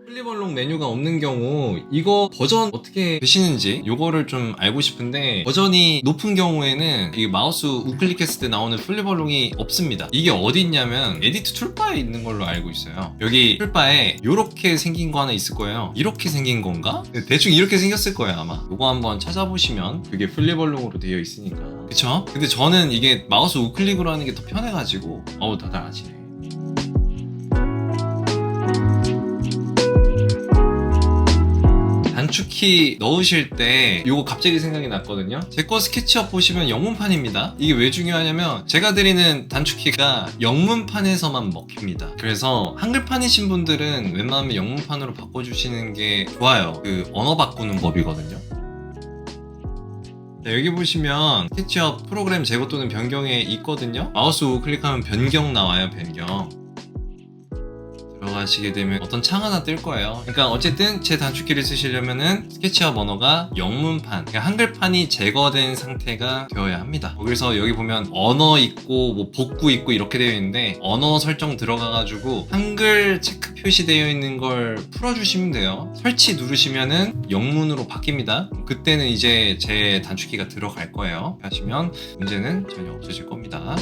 플립얼롱 메뉴가 없는 경우 이거 버전 어떻게 되시는지 요거를 좀 알고 싶은데, 버전이 높은 경우에는 이 마우스 우클릭했을 때 나오는 플립얼롱이 없습니다. 이게 어디 있냐면 에디트 툴바에 있는 걸로 알고 있어요. 여기 툴바에 요렇게 생긴 거 하나 있을 거예요. 이렇게 생긴 건가? 대충 이렇게 생겼을 거예요 아마. 요거 한번 찾아보시면 그게 플립얼롱으로 되어 있으니까, 그쵸? 근데 저는 이게 마우스 우클릭으로 하는 게 더 편해가지고 다들 아시네. 단축키 넣으실 때 요거 갑자기 생각이 났거든요. 제 거 스케치업 보시면 영문판입니다. 이게 왜 중요하냐면 제가 드리는 단축키가 영문판에서만 먹힙니다. 그래서 한글판이신 분들은 웬만하면 영문판으로 바꿔주시는 게 좋아요. 그 언어 바꾸는 법이거든요. 자, 여기 보시면 스케치업 프로그램 제거 또는 변경에 있거든요. 마우스 우클릭하면 변경 나와요. 변경 들어가시게 되면 어떤 창 하나 뜰 거예요. 그러니까 어쨌든 제 단축키를 쓰시려면은 스케치업 언어가 영문판, 그러니까 한글판이 제거된 상태가 되어야 합니다. 그래서 여기 보면 언어 있고 뭐 복구 있고 이렇게 되어 있는데, 언어 설정 들어가가지고 한글 체크 표시되어 있는 걸 풀어주시면 돼요. 설치 누르시면은 영문으로 바뀝니다. 그때는 이제 제 단축키가 들어갈 거예요. 하시면 문제는 전혀 없어질 겁니다.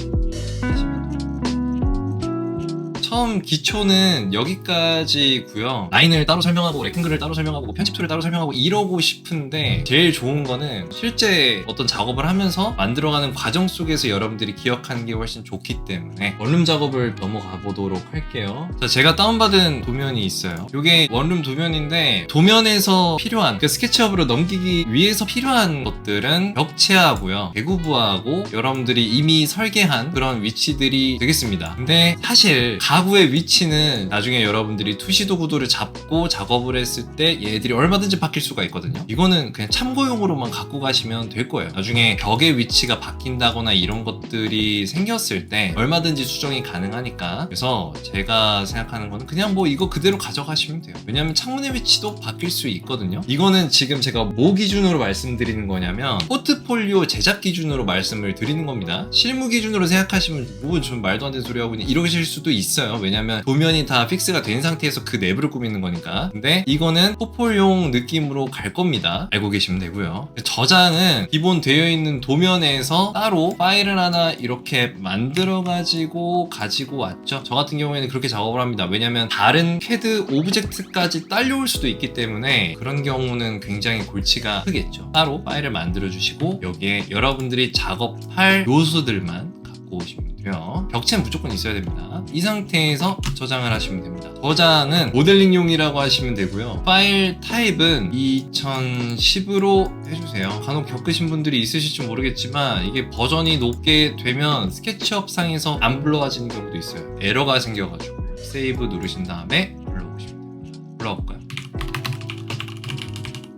처음 기초는 여기까지고요. 라인을 따로 설명하고 렉탱글을 따로 설명하고 편집 툴을 따로 설명하고 이러고 싶은데, 제일 좋은 거는 실제 어떤 작업을 하면서 만들어가는 과정 속에서 여러분들이 기억하는 게 훨씬 좋기 때문에 원룸 작업을 넘어가 보도록 할게요. 자, 제가 다운받은 도면이 있어요. 이게 원룸 도면인데, 도면에서 필요한 그 스케치업으로 넘기기 위해서 필요한 것들은 벽체하고요, 배구부하고 여러분들이 이미 설계한 그런 위치들이 되겠습니다. 근데 사실 가구의 위치는 나중에 여러분들이 투시도 구도를 잡고 작업을 했을 때 얘들이 얼마든지 바뀔 수가 있거든요. 이거는 그냥 참고용으로만 갖고 가시면 될 거예요. 나중에 벽의 위치가 바뀐다거나 이런 것들이 생겼을 때 얼마든지 수정이 가능하니까. 그래서 제가 생각하는 거는 그냥 뭐 이거 그대로 가져가시면 돼요. 왜냐면 창문의 위치도 바뀔 수 있거든요. 이거는 지금 제가 뭐 기준으로 말씀드리는 거냐면 포트폴리오 제작 기준으로 말씀을 드리는 겁니다. 실무 기준으로 생각하시면 뭐 좀 말도 안 되는 소리 하고 이러실 수도 있어요. 왜냐면 도면이 다 픽스가 된 상태에서 그 내부를 꾸미는 거니까. 근데 이거는 포폴용 느낌으로 갈 겁니다. 알고 계시면 되고요. 저장은 기본 되어 있는 도면에서 따로 파일을 하나 이렇게 만들어 가지고 왔죠. 저 같은 경우에는 그렇게 작업을 합니다. 왜냐면 다른 CAD 오브젝트까지 딸려올 수도 있기 때문에 그런 경우는 굉장히 골치가 크겠죠. 따로 파일을 만들어 주시고 여기에 여러분들이 작업할 요소들만 갖고 오시면 돼요. 벽체는 무조건 있어야 됩니다. 이 상태에서 저장을 하시면 됩니다. 저장은 모델링용이라고 하시면 되고요. 파일 타입은 2010으로 해주세요. 간혹 겪으신 분들이 있으실지 모르겠지만 이게 버전이 높게 되면 스케치업 상에서 안 불러와지는 경우도 있어요. 에러가 생겨가지고 세이브 누르신 다음에 불러오시면 됩니다. 불러볼까요?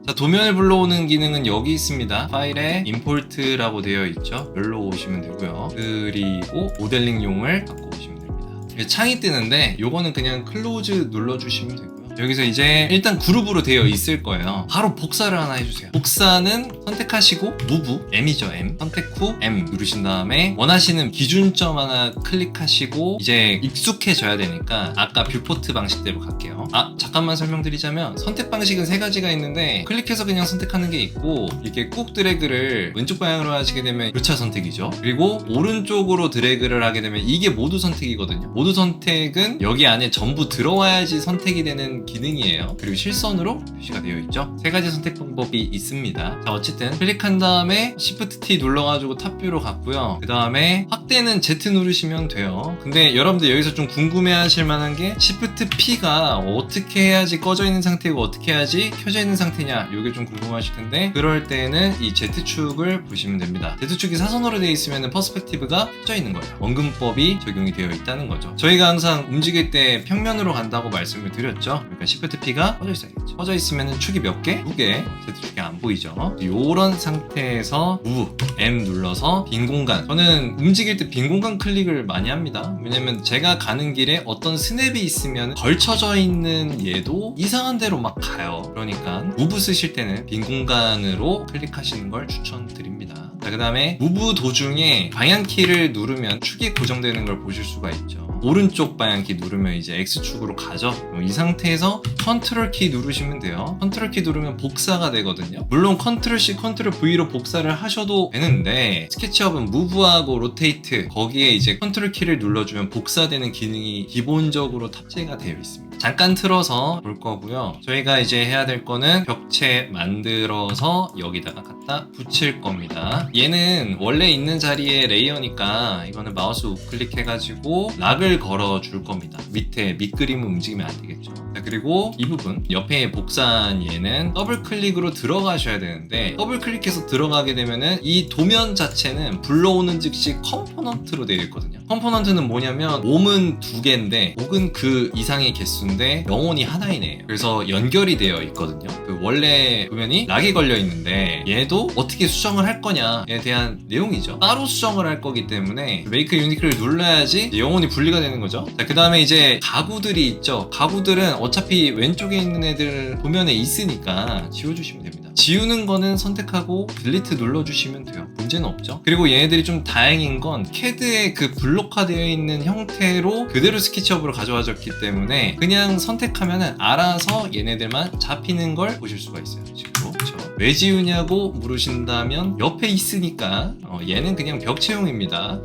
자, 도면을 불러오는 기능은 여기 있습니다. 파일에 임포트라고 되어 있죠. 여기로 오시면 되고요. 그리고 모델링용을 갖고 오시면 됩니다. 창이 뜨는데 요거는 그냥 클로즈 눌러주시면 되고요. 여기서 이제 일단 그룹으로 되어 있을 거예요. 바로 복사를 하나 해주세요. 복사는 선택하시고 무브, M이죠. M 선택 후 M 누르신 다음에 원하시는 기준점 하나 클릭하시고 이제 익숙해져야 되니까 아까 뷰포트 방식대로 갈게요. 잠깐만 설명드리자면 선택 방식은 세 가지가 있는데, 클릭해서 그냥 선택하는 게 있고, 이렇게 꾹 드래그를 왼쪽 방향으로 하시게 되면 교차 선택이죠. 그리고 오른쪽으로 드래그를 하게 되면 이게 모두 선택이거든요. 모두 선택은 여기 안에 전부 들어와야지 선택이 되는 기능이에요. 그리고 실선으로 표시가 되어 있죠. 세 가지 선택 방법이 있습니다. 자, 어쨌든 클릭한 다음에 Shift T 눌러가지고 탑뷰로 갔고요. 그 다음에 확대는 Z 누르시면 돼요. 근데 여러분들 여기서 좀 궁금해하실 만한 게 Shift P가 어떻게 해야지 꺼져 있는 상태고 어떻게 해야지 켜져 있는 상태냐, 이게 좀 궁금하실 텐데, 그럴 때는 이 Z축을 보시면 됩니다. Z축이 사선으로 되어 있으면 퍼스펙티브가 켜져 있는 거예요. 원근법이 적용이 되어 있다는 거죠. 저희가 항상 움직일 때 평면으로 간다고 말씀을 드렸죠. 그러니까 Shift P가 꺼져 있어야겠죠. 꺼져 있으면 축이 몇 개? 2개. Z축이 안 보이죠. 이런 상태에서 Move, M 눌러서 빈 공간. 저는 움직일 때 빈 공간 클릭을 많이 합니다. 왜냐면 제가 가는 길에 어떤 스냅이 있으면 걸쳐져 있는 얘도 이상한 데로 막 가요. 그러니까 Move 쓰실 때는 빈 공간으로 클릭하시는 걸 추천드립니다. 자, 그 다음에 Move 도중에 방향키를 누르면 축이 고정되는 걸 보실 수가 있죠. 오른쪽 방향키 누르면 이제 X축으로 가죠. 이 상태에서 컨트롤 키 누르시면 돼요. 컨트롤 키 누르면 복사가 되거든요. 물론 컨트롤 C, 컨트롤 V로 복사를 하셔도 되는데 스케치업은 무브하고 로테이트 거기에 이제 컨트롤 키를 눌러주면 복사되는 기능이 기본적으로 탑재가 되어 있습니다. 잠깐 틀어서 볼 거고요. 저희가 이제 해야 될 거는 벽체 만들어서 여기다가 갖다 붙일 겁니다. 얘는 원래 있는 자리에 레이어니까 이거는 마우스 우클릭 해가지고 락을 걸어 줄 겁니다. 밑에 밑그림은 움직이면 안 되겠죠. 자, 그리고 이 부분 옆에 복사한 얘는 더블 클릭으로 들어가셔야 되는데 더블 클릭해서 들어가게 되면은 이 도면 자체는 불러오는 즉시 컴포넌트로 되어 있거든요. 컴포넌트는 뭐냐면 몸은 2개인데 목은 그 이상의 개수인데 영혼이 하나이네요. 그래서 연결이 되어 있거든요. 그 원래 도면이 락이 걸려 있는데 얘도 어떻게 수정을 할 거냐에 대한 내용이죠. 따로 수정을 할 거기 때문에 메이크 유니크를 눌러야지 영혼이 분리가 되는 거죠. 자, 그 다음에 이제 가구들이 있죠. 가구들은 어차피 왼쪽에 있는 애들 도면에 있으니까 지워주시면 됩니다. 지우는 거는 선택하고 딜리트 눌러주시면 돼요. 문제는 없죠. 그리고 얘네들이 좀 다행인 건 CAD에 그 블록화되어 있는 형태로 그대로 스케치업으로 가져와졌기 때문에 그냥 선택하면은 알아서 얘네들만 잡히는 걸 보실 수가 있어요. 지금 그렇죠. 왜 지우냐고 물으신다면 옆에 있으니까 얘는 그냥 벽체용입니다.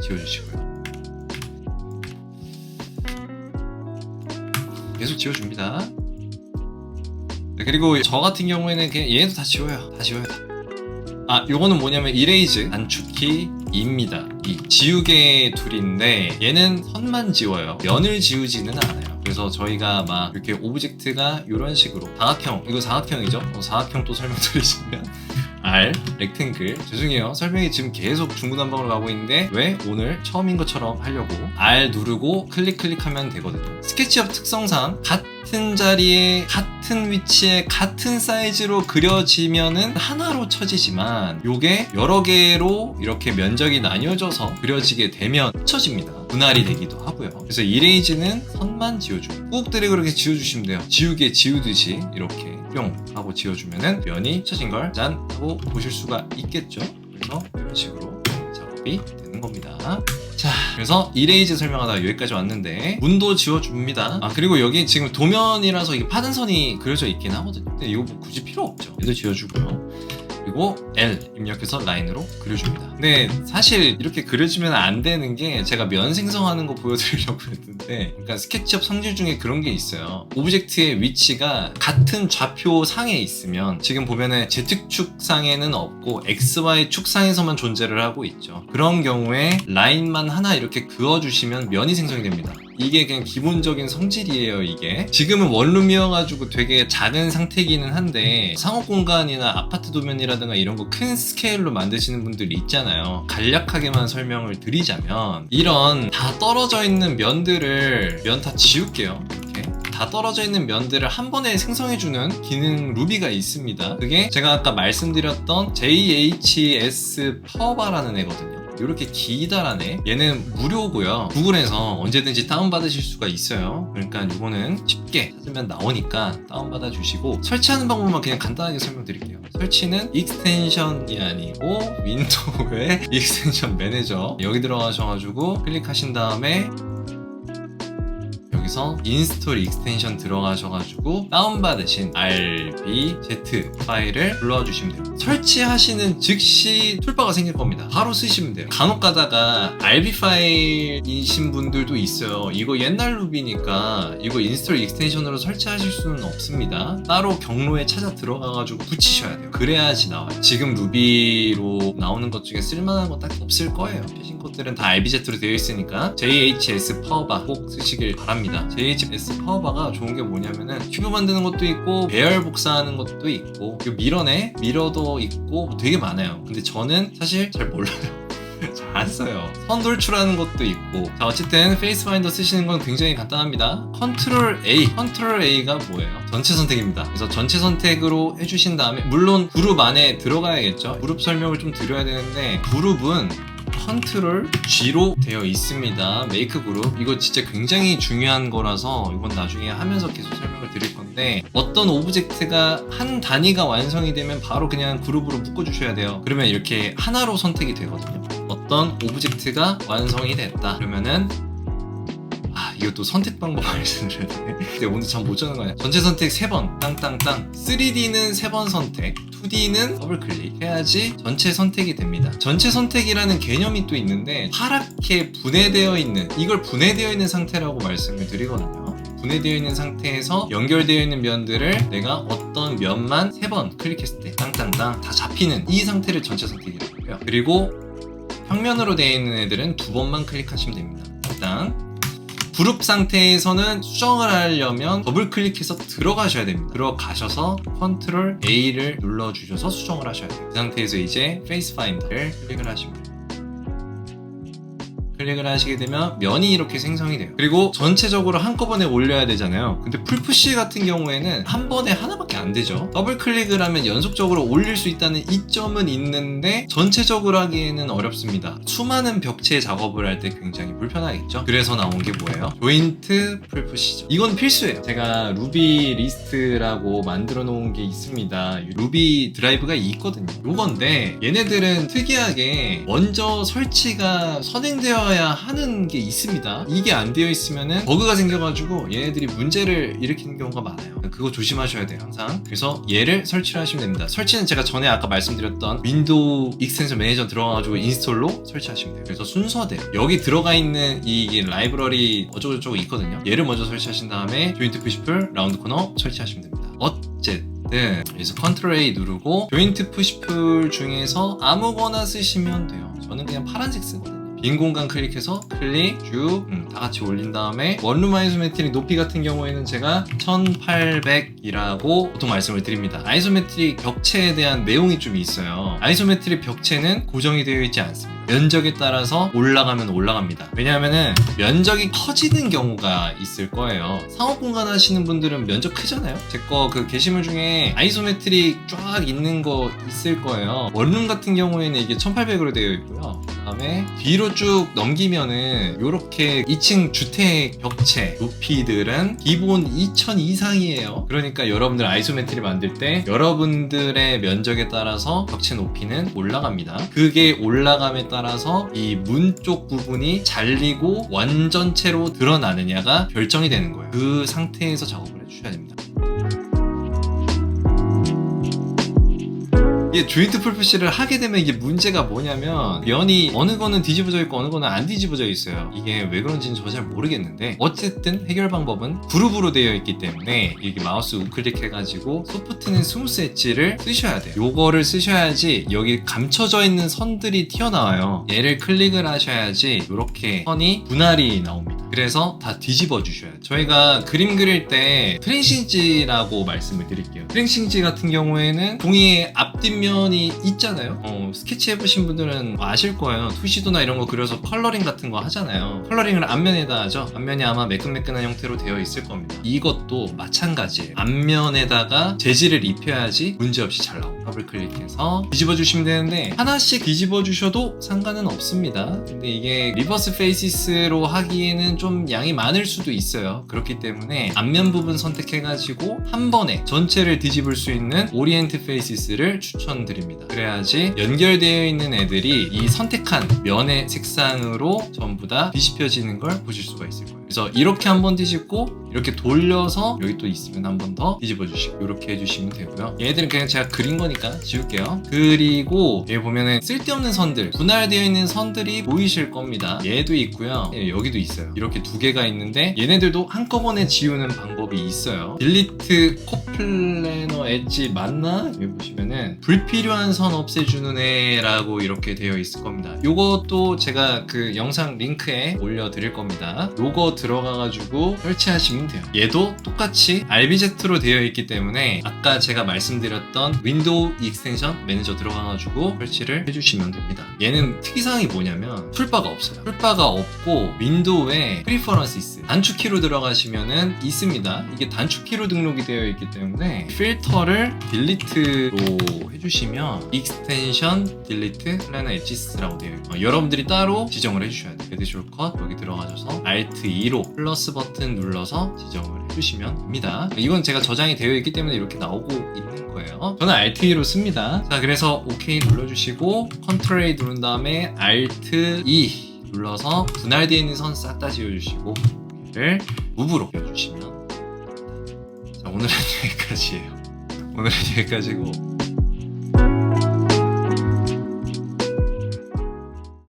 지워주시고요. 계속 지워줍니다. 네, 그리고 저 같은 경우에는 그냥 얘도 다 지워요. 다 지워요. 아, 요거는 뭐냐면 이레이즈 단축키 2입니다. 이 지우개 툴인데 얘는 선만 지워요. 면을 지우지는 않아요. 그래서 저희가 막 이렇게 오브젝트가 이런 식으로 다각형, 이거 사각형이죠? 사각형 또 설명드리시면 R, 렉탱글. 죄송해요. 설명이 지금 계속 중구난방으로 가고 있는데 왜 오늘 처음인 것처럼 하려고 R 누르고 클릭하면 되거든요. 스케치업 특성상 같은 자리에 같은 위치에 같은 사이즈로 그려지면은 하나로 쳐지지만 요게 여러 개로 이렇게 면적이 나뉘어져서 그려지게 되면 쳐집니다. 분할이 되기도 하고요. 그래서 이레이즈는 선만 지워주고 꾹 때리고 이렇게 지워주시면 돼요. 지우개 지우듯이 이렇게 뿅 하고 지워주면은 면이 쳐진 걸 짠 하고 보실 수가 있겠죠. 그래서 이런 식으로 작업이 되는 겁니다. 자, 그래서 이레이즈 설명하다가 여기까지 왔는데 문도 지워줍니다. 아, 그리고 여기 지금 도면이라서 이게 파는 선이 그려져 있긴 하거든요. 근데 이거 뭐 굳이 필요 없죠. 얘도 지워주고요. 그리고 L 입력해서 라인으로 그려줍니다. 근데 사실 이렇게 그려주면 안 되는 게 제가 면 생성하는 거 보여드리려고 했는데 그러니까 스케치업 성질 중에 그런 게 있어요. 오브젝트의 위치가 같은 좌표 상에 있으면 지금 보면은 Z축 상에는 없고 XY 축 상에서만 존재를 하고 있죠. 그런 경우에 라인만 하나 이렇게 그어주시면 면이 생성이 됩니다. 이게 그냥 기본적인 성질이에요. 이게 지금은 원룸이어가지고 되게 작은 상태이기는 한데 상업 공간이나 아파트 도면이라든가 이런 거 큰 스케일로 만드시는 분들이 있잖아요. 간략하게만 설명을 드리자면 이런 다 떨어져 있는 면들을 면 다 지울게요. 이렇게 다 떨어져 있는 면들을 한 번에 생성해주는 기능 루비가 있습니다. 그게 제가 아까 말씀드렸던 JHS 파워바라는 애거든요. 이렇게 기다란 애, 얘는 무료고요. 구글에서 언제든지 다운받으실 수가 있어요. 그러니까 이거는 쉽게 찾으면 나오니까 다운받아 주시고 설치하는 방법만 그냥 간단하게 설명드릴게요. 설치는 익스텐션이 아니고 윈도우의 익스텐션 매니저 여기 들어가셔가지고 클릭하신 다음에 여기서 인스톨 익스텐션 들어가셔가지고 다운받으신 RBZ 파일을 불러주시면 돼요. 설치하시는 즉시 툴바가 생길 겁니다. 바로 쓰시면 돼요. 간혹 가다가 RB 파일이신 분들도 있어요. 이거 옛날 루비니까 이거 인스톨 익스텐션으로 설치하실 수는 없습니다. 따로 경로에 찾아 들어가가지고 붙이셔야 돼요. 그래야지 나와요. 지금 루비로 나오는 것 중에 쓸만한 거 딱 없을 거예요. 최신 것들은 다 RBZ로 되어 있으니까 JHS 파워바 꼭 쓰시길 바랍니다. JHS 파워바가 좋은 게 뭐냐면은 큐브 만드는 것도 있고 배열 복사하는 것도 있고 미러네 미러도 있고 되게 많아요. 근데 저는 사실 잘 몰라요. 잘 안 써요. 선 돌출하는 것도 있고. 자, 어쨌든 페이스 파인더 쓰시는 건 굉장히 간단합니다. 컨트롤 A가 뭐예요? 전체 선택입니다. 그래서 전체 선택으로 해주신 다음에 물론 그룹 안에 들어가야겠죠. 그룹 설명을 좀 드려야 되는데 그룹은 컨트롤 G로 되어 있습니다. 메이크 그룹. 이거 진짜 굉장히 중요한 거라서 이건 나중에 하면서 계속 설명을 드릴 건데 어떤 오브젝트가 한 단위가 완성이 되면 바로 그냥 그룹으로 묶어주셔야 돼요. 그러면 이렇게 하나로 선택이 되거든요. 어떤 오브젝트가 완성이 됐다. 그러면은 이것도 선택 방법 말씀드려야 되네. 근데 오늘 참 못 적는 거야. 전체 선택 3번 땅땅땅. 3D는 3번 선택, 2D는 더블 클릭 해야지 전체 선택이 됩니다. 전체 선택이라는 개념이 또 있는데 파랗게 분해되어 있는, 이걸 분해되어 있는 상태라고 말씀을 드리거든요. 분해되어 있는 상태에서 연결되어 있는 면들을 내가 어떤 면만 3번 클릭했을 때 땅땅땅 다 잡히는 이 상태를 전체 선택이라고 해요. 그리고 평면으로 되어 있는 애들은 2번만 클릭하시면 됩니다. 땅땅. 그룹 상태에서는 수정을 하려면 더블 클릭해서 들어가셔야 됩니다. 들어가셔서 컨트롤 A를 눌러주셔서 수정을 하셔야 돼요. 그 상태에서 이제 페이스 파인더를 클릭을 하시면 돼요. 클릭을 하시게 되면 면이 이렇게 생성이 돼요. 그리고 전체적으로 한꺼번에 올려야 되잖아요. 근데 풀푸시 같은 경우에는 한 번에 하나밖에 안 되죠. 더블 클릭을 하면 연속적으로 올릴 수 있다는 이점은 있는데 전체적으로 하기에는 어렵습니다. 수많은 벽체 작업을 할 때 굉장히 불편하겠죠. 그래서 나온 게 뭐예요? 조인트 풀푸시죠. 이건 필수예요. 제가 루비 리스트라고 만들어 놓은 게 있습니다. 루비 드라이브가 있거든요. 요건데 얘네들은 특이하게 먼저 설치가 선행되어 하는 게 있습니다. 이게 안 되어 있으면은 버그가 생겨가지고 얘네들이 문제를 일으키는 경우가 많아요. 그거 조심하셔야 돼요, 항상. 그래서 얘를 설치를 하시면 됩니다. 설치는 제가 전에 아까 말씀드렸던 윈도우 익스텐션 매니저 들어가가지고 인스톨로 설치하시면 돼요. 그래서 순서대로 여기 들어가 있는 이 라이브러리 어쩌고저쩌고 있거든요. 얘를 먼저 설치하신 다음에 조인트 푸시풀, 라운드 코너 설치하시면 됩니다. 어쨌든 그래서 컨트롤 A 누르고 조인트 푸시풀 중에서 아무거나 쓰시면 돼요. 저는 그냥 파란색 쓰거든요. 빈 공간 클릭해서 클릭, 쭉 다 같이 올린 다음에 원룸 아이소메트릭 높이 같은 경우에는 제가 1800이라고 보통 말씀을 드립니다. 아이소메트릭 벽체에 대한 내용이 좀 있어요. 아이소메트릭 벽체는 고정이 되어 있지 않습니다. 면적에 따라서 올라가면 올라갑니다. 왜냐하면은 면적이 커지는 경우가 있을 거예요. 상업 공간 하시는 분들은 면적 크잖아요. 제 거 그 게시물 중에 아이소메트릭 쫙 있는 거 있을 거예요. 원룸 같은 경우에는 이게 1800으로 되어 있고요. 그 다음에 뒤로 쭉 넘기면은 요렇게 2층 주택 벽체 높이들은 기본 2000 이상이에요. 그러니까 여러분들 아이소메트리 만들 때 여러분들의 면적에 따라서 벽체 높이는 올라갑니다. 그게 올라감에 따라서 이 문 쪽 부분이 잘리고 완전체로 드러나느냐가 결정이 되는 거예요. 그 상태에서 작업을 해주셔야 됩니다. 이게 조인트 풀푸시를 하게 되면 이게 문제가 뭐냐면 면이 어느 거는 뒤집어져 있고 어느 거는 안 뒤집어져 있어요. 이게 왜 그런지는 저 잘 모르겠는데 어쨌든 해결 방법은 그룹으로 되어 있기 때문에 이게 마우스 우클릭 해가지고 소프트는 스무스 엣지를 쓰셔야 돼요. 요거를 쓰셔야지 여기 감춰져 있는 선들이 튀어나와요. 얘를 클릭을 하셔야지 이렇게 선이 분할이 나옵니다. 그래서 다 뒤집어 주셔야 돼요. 저희가 그림 그릴 때 트랭싱지라고 말씀을 드릴게요. 트랭싱지 같은 경우에는 종이의 앞뒷면이 있잖아요. 스케치 해보신 분들은 아실 거예요. 투시도나 이런 거 그려서 컬러링 같은 거 하잖아요. 컬러링을 앞면에다 하죠. 앞면이 아마 매끈매끈한 형태로 되어 있을 겁니다. 이것도 마찬가지예요. 앞면에다가 재질을 입혀야지 문제없이 잘 나옵니다. 더블 클릭해서 뒤집어 주시면 되는데 하나씩 뒤집어 주셔도 상관은 없습니다. 근데 이게 리버스 페이시스로 하기에는 좀 양이 많을 수도 있어요. 그렇기 때문에 앞면 부분 선택해가지고 한 번에 전체를 뒤집을 수 있는 오리엔트 페이시스를 추천드립니다. 그래야지 연결되어 있는 애들이 이 선택한 면의 색상으로 전부 다 뒤집혀지는 걸 보실 수가 있을 거예요. 그래서 이렇게 한번 뒤집고 이렇게 돌려서 여기 또 있으면 한 번 더 뒤집어 주시고 이렇게 해주시면 되고요. 얘들은 그냥 제가 그린 거니까 지울게요. 그리고 여기 보면은 쓸데없는 선들, 분할되어 있는 선들이 보이실 겁니다. 얘도 있고요. 여기도 있어요. 이렇게 두 개가 있는데 얘네들도 한꺼번에 지우는 방법이 있어요. 딜리트 코플래너 엣지 맞나? 여기 보시면은 불필요한 선 없애주는 애라고 이렇게 되어 있을 겁니다. 요것도 제가 그 영상 링크에 올려드릴 겁니다. 요거 들어가가지고 설치하시면 돼요. 얘도 똑같이 RBZ로 되어 있기 때문에 아까 제가 말씀드렸던 윈도우 익스텐션 매니저 들어가가지고 설치를 해주시면 됩니다. 얘는 특이사항이 뭐냐면 툴바가 없어요. 툴바가 없고 윈도우에 프리퍼런시스 단축키로 들어가시면은 있습니다. 이게 단축키로 등록이 되어 있기 때문에 필터를 딜리트로 해주시면 익스텐션 딜리트 플래너 엣지스라고 되어 있고 여러분들이 따로 지정을 해주셔야 돼요. 레드 숄컷 여기 들어가셔서 Alt 2로 플러스 버튼 눌러서 지정을 해주시면 됩니다. 이건 제가 저장이 되어 있기 때문에 이렇게 나오고 있는 거예요. 저는 Alt 2로 씁니다. 자, 그래서 OK 눌러주시고 Ctrl A 누른 다음에 Alt 2 눌러서 분할되어 있는 선 싹 다 지워주시고 를 무브로 배워주시면 자, 오늘은 여기까지예요. 오늘은 여기까지고